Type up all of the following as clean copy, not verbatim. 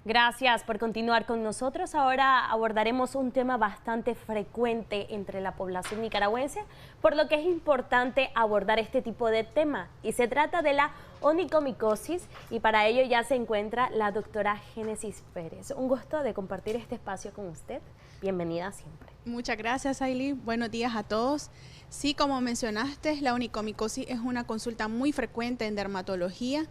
Gracias por continuar con nosotros. Ahora abordaremos un tema bastante frecuente entre la población nicaragüense, por lo que es importante abordar este tipo de tema. Y se trata de la onicomicosis, y para ello ya se encuentra la doctora Génesis Pérez. Un gusto de compartir este espacio con usted. Bienvenida siempre. Muchas gracias, Ailey. Buenos días a todos. Sí, como mencionaste, la onicomicosis es una consulta muy frecuente en dermatología.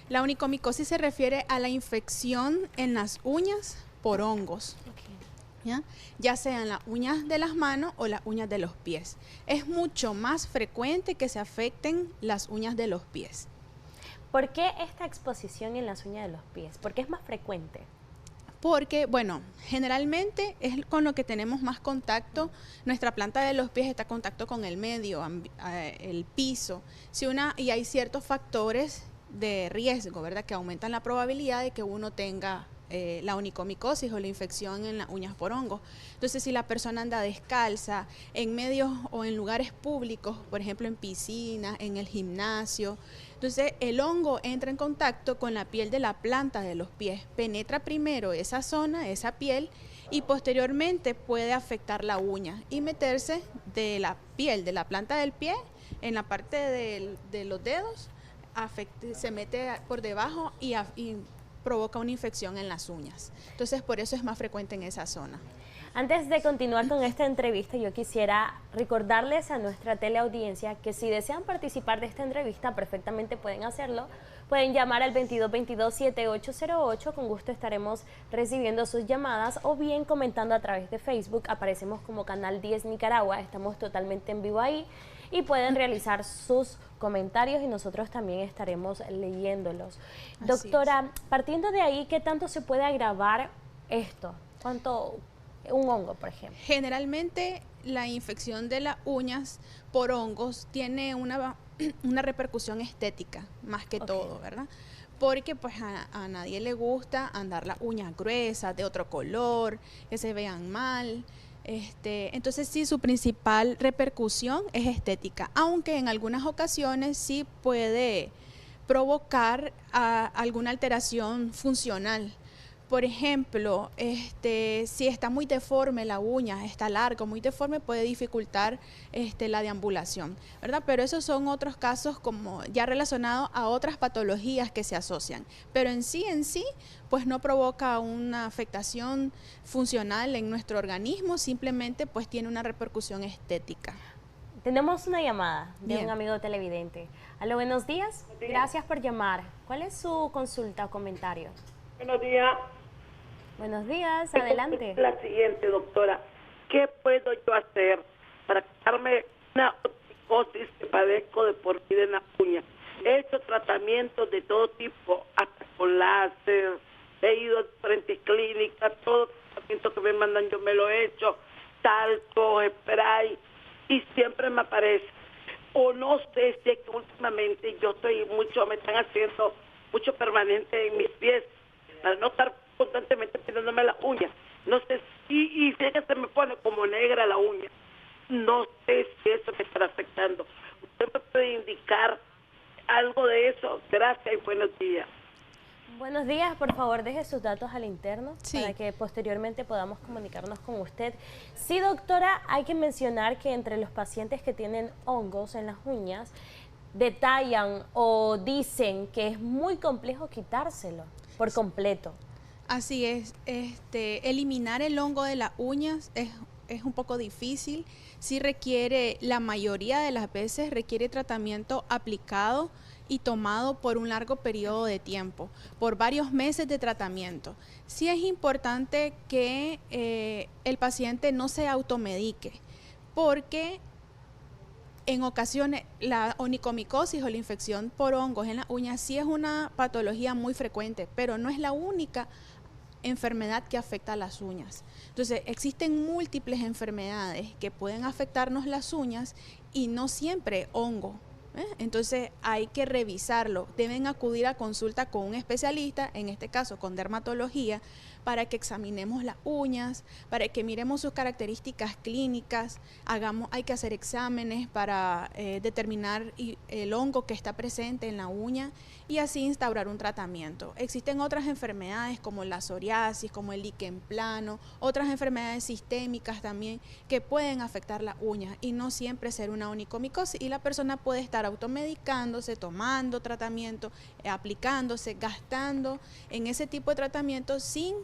La onicomicosis se refiere a la infección en las uñas por hongos, ya sean las uñas de las manos o las uñas de los pies. Es mucho más frecuente que se afecten las uñas de los pies. ¿Por qué esta exposición en las uñas de los pies? ¿Por qué es más frecuente? Porque, bueno, generalmente es con lo que tenemos más contacto. Nuestra planta de los pies está en contacto con el medio, el piso. Y hay ciertos factores de riesgo, ¿verdad?, que aumentan la probabilidad de que uno tenga la onicomicosis o la infección en las uñas por hongos. Entonces, si la persona anda descalza en medios o en lugares públicos, por ejemplo en piscinas, en el gimnasio, entonces el hongo entra en contacto con la piel de la planta de los pies, penetra primero esa zona, esa piel, y posteriormente puede afectar la uña y meterse de la piel de la planta del pie en la parte de los dedos, se mete por debajo y provoca una infección en las uñas. Entonces, por eso es más frecuente en esa zona. Antes de continuar con esta entrevista, yo quisiera recordarles a nuestra teleaudiencia que si desean participar de esta entrevista, perfectamente pueden hacerlo. Pueden llamar al 2222-7808, con gusto estaremos recibiendo sus llamadas, o bien comentando a través de Facebook. Aparecemos como Canal 10 Nicaragua, estamos totalmente en vivo ahí, y pueden realizar sus comentarios y nosotros también estaremos leyéndolos. Doctora, partiendo de ahí, ¿qué tanto se puede agravar esto? ¿Cuánto? Un hongo, por ejemplo. Generalmente la infección de las uñas por hongos tiene una repercusión estética, más que todo, ¿verdad? Porque pues a nadie le gusta andar las uñas gruesas, de otro color, que se vean mal. Entonces sí, su principal repercusión es estética, aunque en algunas ocasiones sí puede provocar alguna alteración funcional. Por ejemplo, si está muy deforme la uña, está larga, muy deforme, puede dificultar la deambulación, ¿verdad? Pero esos son otros casos como ya relacionados a otras patologías que se asocian. Pero en sí, pues no provoca una afectación funcional en nuestro organismo, simplemente pues tiene una repercusión estética. Tenemos una llamada de un amigo televidente. Aló, buenos días. Gracias por llamar. ¿Cuál es su consulta o comentario? Buenos días. Buenos días, adelante. La siguiente, doctora. ¿Qué puedo yo hacer para quitarme una onicomicosis que padezco de por vida en la uña? He hecho tratamientos de todo tipo, hasta con láser, he ido a diferentes clínicas, todo tratamiento que me mandan yo me lo he hecho, talco, spray, y siempre me aparece. O no sé si es que últimamente me están haciendo mucho permanente en mis pies, para no estar constantemente pidiéndome las uñas. No sé y si es que se me pone como negra la uña. No sé si eso me está afectando. ¿Usted me puede indicar algo de eso? Gracias y buenos días. Buenos días, por favor deje sus datos al interno para que posteriormente podamos comunicarnos con usted. Sí, doctora, hay que mencionar que entre los pacientes que tienen hongos en las uñas, detallan o dicen que es muy complejo quitárselo por completo. Así es, eliminar el hongo de las uñas es un poco difícil, sí requiere, la mayoría de las veces requiere tratamiento aplicado y tomado por un largo periodo de tiempo, por varios meses de tratamiento. Sí es importante que el paciente no se automedique, porque en ocasiones la onicomicosis o la infección por hongos en las uñas sí es una patología muy frecuente, pero no es la única enfermedad que afecta a las uñas. Entonces, existen múltiples enfermedades que pueden afectarnos las uñas y no siempre hongo. Entonces hay que revisarlo. Deben acudir a consulta con un especialista, en este caso con dermatología, para que examinemos las uñas, para que miremos sus características clínicas, hay que hacer exámenes para determinar el hongo que está presente en la uña y así instaurar un tratamiento. Existen otras enfermedades como la psoriasis, como el líquen plano, otras enfermedades sistémicas también que pueden afectar las uñas y no siempre ser una onicomicosis, y la persona puede estar automedicándose, tomando tratamiento, aplicándose, gastando en ese tipo de tratamiento sin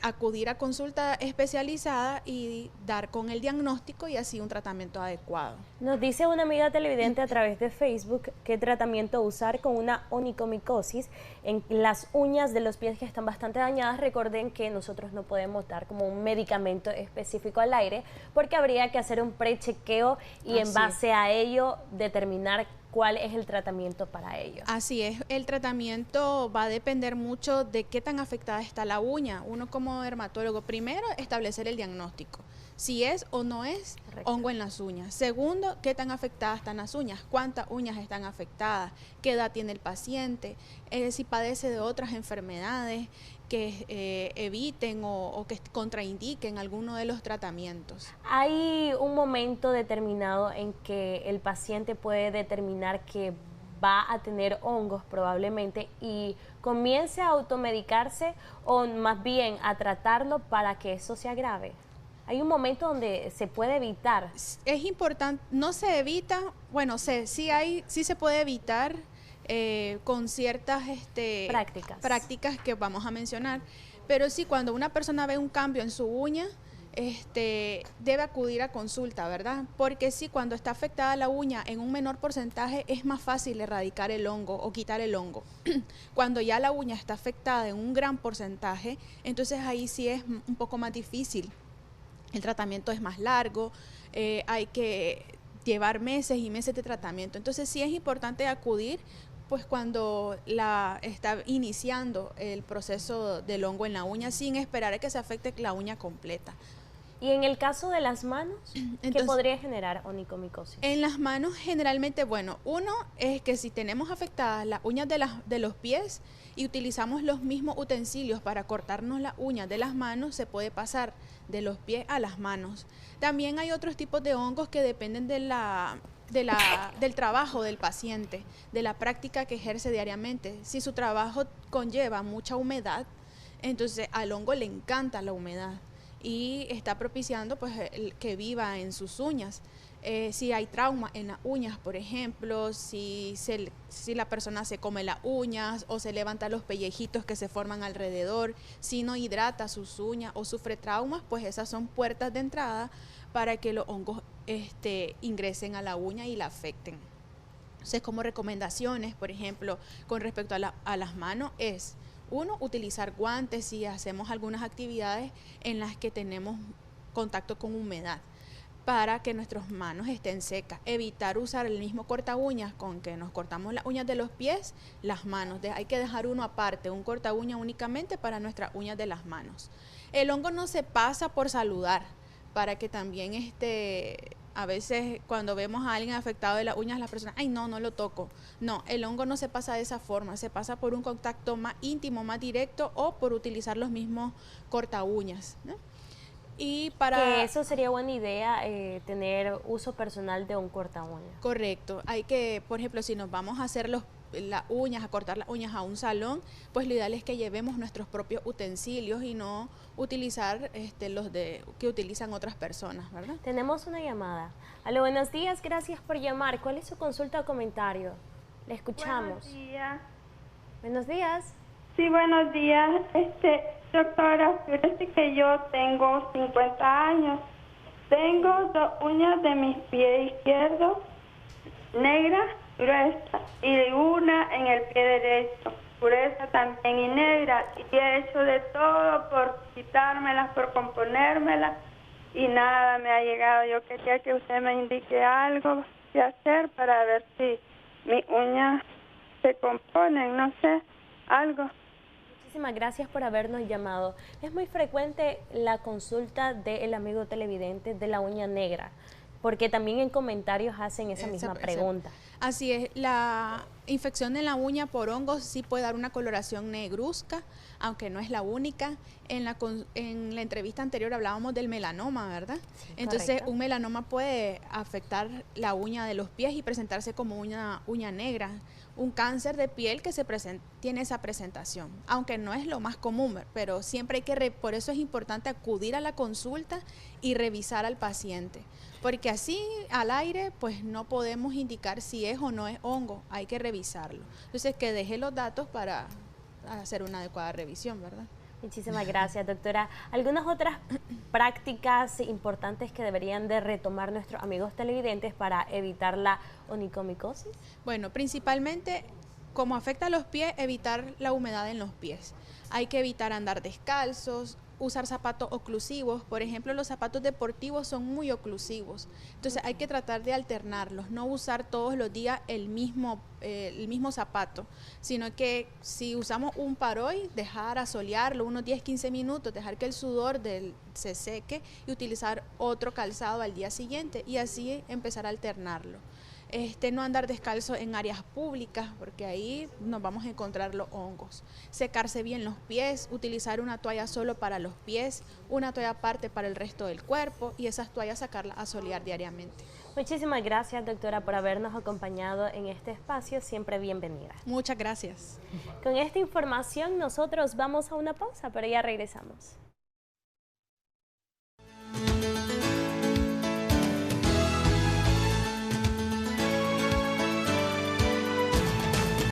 acudir a consulta especializada y dar con el diagnóstico y así un tratamiento adecuado. Nos dice una amiga televidente a través de Facebook qué tratamiento usar con una onicomicosis en las uñas de los pies que están bastante dañadas. Recuerden que nosotros no podemos dar como un medicamento específico al aire porque habría que hacer un prechequeo y en base a ello determinar cuál es el tratamiento para ello. Así es, el tratamiento va a depender mucho de qué tan afectada está la uña. Uno como dermatólogo, primero, establecer el diagnóstico, si es o no es hongo en las uñas. Segundo, qué tan afectadas están las uñas, cuántas uñas están afectadas, qué edad tiene el paciente, si padece de otras enfermedades que eviten o que contraindiquen alguno de los tratamientos. ¿Hay un momento determinado en que el paciente puede determinar que va a tener hongos probablemente y comience a automedicarse o más bien a tratarlo para que eso se agrave? ¿Hay un momento donde se puede evitar? Es importante, no se evita, bueno, sí se puede evitar con ciertas prácticas que vamos a mencionar, pero sí, cuando una persona ve un cambio en su uña, debe acudir a consulta, ¿verdad? Porque sí, cuando está afectada la uña en un menor porcentaje es más fácil erradicar el hongo o quitar el hongo. Cuando ya la uña está afectada en un gran porcentaje, entonces ahí sí es un poco más difícil. El tratamiento es más largo, hay que llevar meses y meses de tratamiento. Entonces sí es importante acudir pues cuando está iniciando el proceso del hongo en la uña sin esperar a que se afecte la uña completa. ¿Y en el caso de las manos, qué podría generar onicomicosis? En las manos generalmente, bueno, uno es que si tenemos afectadas las uñas de los pies y utilizamos los mismos utensilios para cortarnos las uñas de las manos, se puede pasar de los pies a las manos. También hay otros tipos de hongos que dependen del trabajo del paciente, de la práctica que ejerce diariamente. Si su trabajo conlleva mucha humedad, entonces al hongo le encanta la humedad y está propiciando pues que viva en sus uñas. Si hay trauma en las uñas, por ejemplo, si la persona se come las uñas o se levanta los pellejitos que se forman alrededor, si no hidrata sus uñas o sufre traumas, pues esas son puertas de entrada para que los hongos ingresen a la uña y la afecten. Entonces, como recomendaciones, por ejemplo, con respecto a las manos es, uno, utilizar guantes si hacemos algunas actividades en las que tenemos contacto con humedad para que nuestras manos estén secas. Evitar usar el mismo corta uñas con que nos cortamos las uñas de los pies, las manos. Hay que dejar uno aparte, un corta uña únicamente para nuestras uñas de las manos. El hongo no se pasa por saludar, para que también a veces cuando vemos a alguien afectado de las uñas, las personas, ay no lo toco. No, el hongo no se pasa de esa forma, se pasa por un contacto más íntimo, más directo o por utilizar los mismos corta uñas, ¿no? Y que eso sería buena idea, tener uso personal de un corta uñas. Correcto, hay que, por ejemplo, si nos vamos a hacer las uñas, a cortar las uñas a un salón, pues lo ideal es que llevemos nuestros propios utensilios y no utilizar que utilizan otras personas, ¿verdad? Tenemos una llamada. Aló, buenos días, gracias por llamar. ¿Cuál es su consulta o comentario? Le escuchamos. Buenos días. Buenos días. Sí, buenos días. Doctora, fíjese que yo tengo 50 años. Tengo 2 uñas de mis pies izquierdos, negras, gruesas, y una en el pie derecho, gruesa también y negra. Y he hecho de todo por quitármelas, por componérmelas, y nada me ha llegado. Yo quería que usted me indique algo que hacer para ver si mis uñas se componen, no sé, algo. Muchísimas gracias por habernos llamado. Es muy frecuente la consulta del amigo televidente de la uña negra. porque también en comentarios hacen esa misma pregunta. Así es, la infección en la uña por hongos sí puede dar una coloración negruzca, aunque no es la única. En la entrevista anterior hablábamos del melanoma, ¿verdad? Sí, entonces, correcto. un melanoma puede afectar la uña de los pies y presentarse como una uña negra. Un cáncer de piel que tiene esa presentación, aunque no es lo más común, pero siempre hay que, por eso es importante acudir a la consulta y revisar al paciente, porque así al aire pues no podemos indicar si es o no es hongo, hay que revisarlo. Entonces que deje los datos para hacer una adecuada revisión, ¿verdad? Muchísimas gracias, doctora. ¿Algunas otras prácticas importantes que deberían de retomar nuestros amigos televidentes para evitar la onicomicosis? Bueno, principalmente, como afecta a los pies, evitar la humedad en los pies. Hay que evitar andar descalzos, usar zapatos oclusivos. Por ejemplo, los zapatos deportivos son muy oclusivos. Entonces hay que tratar de alternarlos, no usar todos los días el mismo zapato, sino que si usamos un paroy, dejar asolearlo unos 10-15 minutos, dejar que el sudor se seque y utilizar otro calzado al día siguiente y así empezar a alternarlo. No andar descalzo en áreas públicas, porque ahí nos vamos a encontrar los hongos. Secarse bien los pies, utilizar una toalla solo para los pies, una toalla aparte para el resto del cuerpo y esas toallas sacarlas a solear diariamente. Muchísimas gracias, doctora, por habernos acompañado en este espacio. Siempre bienvenida. Muchas gracias. Con esta información nosotros vamos a una pausa, pero ya regresamos.